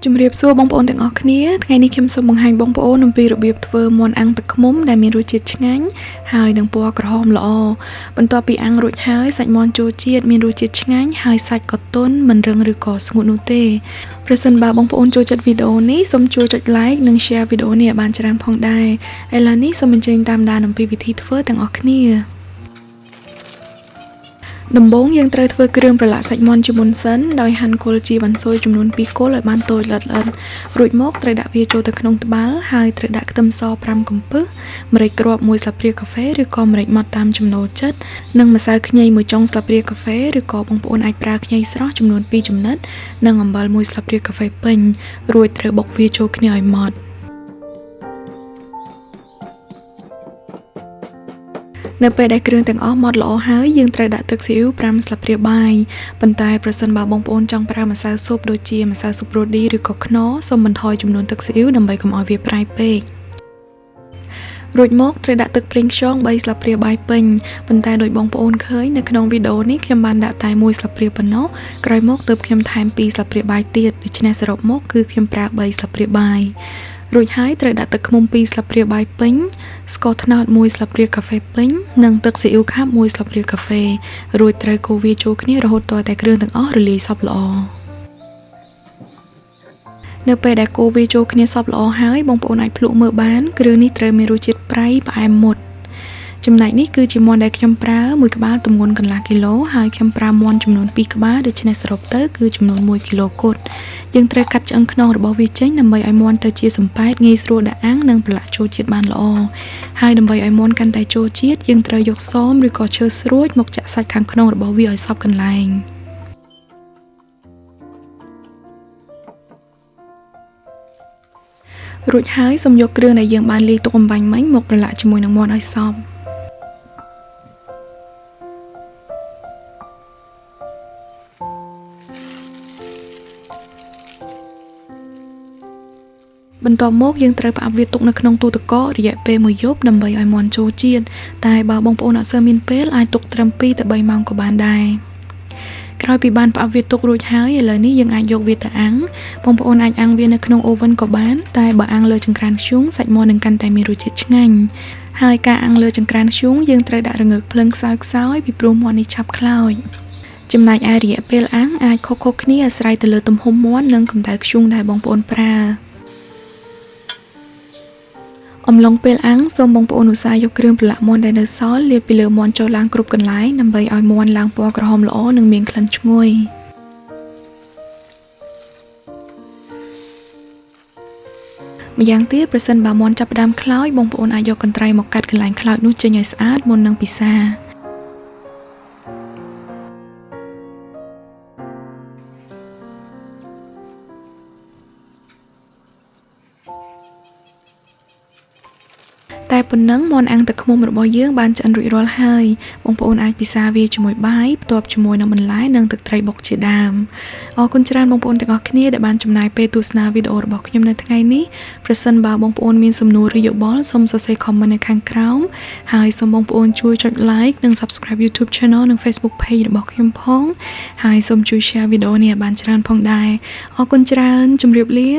ជំរាបសួរបងប្អូនទាំងអស់គ្នាថ្ងៃនេះខ្ញុំសូមបង្ហាញបងប្អូនអំពីរបៀបធ្វើមាន់អាំងទឹកឃ្មុំដែលមានរសជាតិឆ្ងាញ់ហើយនឹងពណ៌ក្រហមល្អបន្ទាប់ពីអាំងរួចហើយសាច់មាន់ចូលជាតិមានរសជាតិឆ្ងាញ់ហើយសាច់ក៏ទន់មិនរឹងឬក៏ស្ងួតនោះទេប្រសិនបើបងប្អូនចូលចិត្តវីដេអូនេះសូមជួយចុច like និង share វីដេអូនេះឲ្យបានច្រើនផងដែរឥឡូវនេះសូមអញ្ជើញតាមដានអំពីវិធីធ្វើទាំងអស់គ្នាដំបូងយើងត្រូវធ្វើគ្រឿងប្រឡាក់សាច់មាន់ជាមុនសិនដោយហាន់គល់ជីវ៉ាន់ស៊ុយចំនួន2គល់ឲ្យបានតូចល្អិតរួចមកត្រូវដាក់វាចូលទៅក្នុងត្បាល់ហើយត្រូវដាក់ខ្ទឹមស5កំពឹសម្រេចគ្រាប់1ស្លាបព្រាកាហ្វេឬក៏ម្រេចម៉ដ្ឋតាមចំណូលចិត្តនិងម្សៅខ្ញី1ចុងស្លាបព្រាកាហ្វេឬក៏បងប្អូនអាចប្រើខ្ញីស្រស់ចំនួន2ចំណិតនិងអំបិល1ស្លាបព្រាកាហ្វេពេញរួចត្រូវបុកវាចូលគ្នាឲ្យម៉ដ្ឋនៅពេលដែលគ្រឿងទាំងអស់ម៉ដ្ឋល្អហើយយើងត្រូវដាក់ទឹកស៊ីអ៊ីវ5ស្លាបព្រាបាយប៉ុន្តែប្រសិនបើបងប្អូនចង់ប្រើម្សៅស៊ុបដូចជាម្សៅស៊ុបរ៉ូឌីឬក៏ខ្នុរសូមបន្ថយចំនួនទឹកស៊ីអ៊ីវដើម្បីកុំឲ្យវាប្រៃពេករួចមកត្រូវដាក់ទឹកប្រេងខ្យង3ស្លាបព្រាបាយពេញប៉ុន្តែដោយបងប្អូនឃើញនៅក្នុងវីដេអូនេះខ្ញុំបានដាក់តែ1ស្លាបព្រាប៉ុណ្ណោះក្រោយមកទើបខ្ញុំថែម2ស្លាបព្រាបាយទៀតដូច្នេះសរុបមកគឺខ្ញុំប្រើ3ស្លាបព្រាបាយរួចហើយត្រូវដាក់ទឹកឃ្មុំ2ស្លាបព្រាបាយពេញស្ករត្នោត1ស្លាបព្រាកាហ្វេពេញនិងទឹកស៊ីអ៊ីវខាប់1ស្លាបព្រាកាហ្វេរួចត្រូវកូរវាចូលគ្នារហូតទាល់តែគ្រឿងទាំងអស់រលាយសព្វល្អនៅពេលដែលកូរវាចូលគ្នាសព្វល្អហើយបងប្អូនអាចភ្លក់មើលបានគ្រឿងនេះត្រូវមានរសជាតិប្រៃផ្អែមមុតចំណែកនេះគឺជាមាន់ដែលខ្ញុំប្រើមួយក្បាលទម្ងន់កន្លះគីឡូហើយខ្ញុំប្រើមាន់ចំនួន2ក្បាលដូច្នេះសរុបទៅគឺចំនួន1គីឡូគត់យើងត្រូវកាត់ឆ្អឹងខ្នងរបស់វាចេញដើម្បីឲ្យមាន់ទៅជាសំប៉ែតងាយស្រួលដាក់អាំងនិងប្រឡាក់ចូលជាតិបានល្អហើយដើម្បីឲ្យមាន់កាន់តែចូលជាតិយើងត្រូវយកសមឬក៏ឈើស្រួចមកចាក់សាច់ខាងក្នុងរបស់វាឲ្យសព្វកន្លែងរួចហើយសូមយកគ្រឿងដែលយើងបានលាយទុកអំបាញ់មិញមកប្រឡាក់ជាមួយនឹងមាន់ឲ្យសព្វបន្ទាប់មកយើងត្រូវផ្អាប់វាទុកនៅក្នុងទូទឹកកករយៈពេល1យប់ដើម្បីឲ្យមាន់ចូលជាតិតែបើបងប្អូនអត់សូវមានពេលអាចទុកត្រឹម2ទៅ3ម៉ោងក៏បានដែរក្រោយពីបានផ្អាប់វាទុករួចហើយឥឡូវនេះយើងអាចយកវាទៅអាំងបងប្អូនអាចអាំងវានៅក្នុងអូវិនក៏បានតែបើអាំងលើចង្ក្រានធ្យូងសាច់មាន់នឹងកាន់តែមានរសជាតិឆ្ងាញ់ហើយការអាំងលើចង្ក្រានធ្យូងយើងត្រូវដាក់រងើកភ្លើងខ្សោយពីព្រោះមាន់នេះឆាប់ខ្លោចចំណែកឯរយៈពេលអាំងអាចខុសៗគ្នាអាស្រ័យទៅលើទំហំមាន់និងកម្ដៅធ្យូងដែលបងប្អូនប្រើអំឡុងពេលអាំងសូមបងប្អូនឧស្សាហ៍យកគ្រឿងប្រឡាក់មាន់ដែលនៅសល់លាបពីលើមាន់ចូលឡើងគ្រប់កន្លែងដើម្បីឲ្យមាន់ឡើងពណ៌ក្រហមល្អនិងមានក្លិនឈ្ងុយម្យ៉ាងទៀតប្រសិនបើមាន់ចាប់ផ្ដើមខ្លោចបងប្អូនអាចយកកន្ត្រៃមកកាត់កន្លែងខ្លោចនោះចេញឲ្យស្អាតមុននឹងពិសាតែប៉ុណ្ណឹងមាន់អាំងទឹកឃ្មុំរបស់យើងបានឆ្អិនរួចរាល់ហើយបងប្អូនអាចពិសាវាជាមួយបាយផ្ទាប់ជាមួយនឹងបន្លែនិងទឹកត្រីបុកជាដើមអរគុណច្រើនបងប្អូនទាំងអស់គ្នាដែលបានចំណាយពេលទស្សនាវីដេអូរបស់ខ្ញុំនៅថ្ងៃនេះប្រសិនបើបងប្អូនមានសំណួរឬយោបល់សូមសរសេរ comment នៅខាងក្រោមហើយសូមបងប្អូនជួយចុច like និង subscribe YouTube channel និង Facebook page របស់ខ្ញុំផងហើយសូមជួយ share វីដេអូនេះឲ្យបានច្រើនផងដែរអរគុណច្រើនជម្រាបលា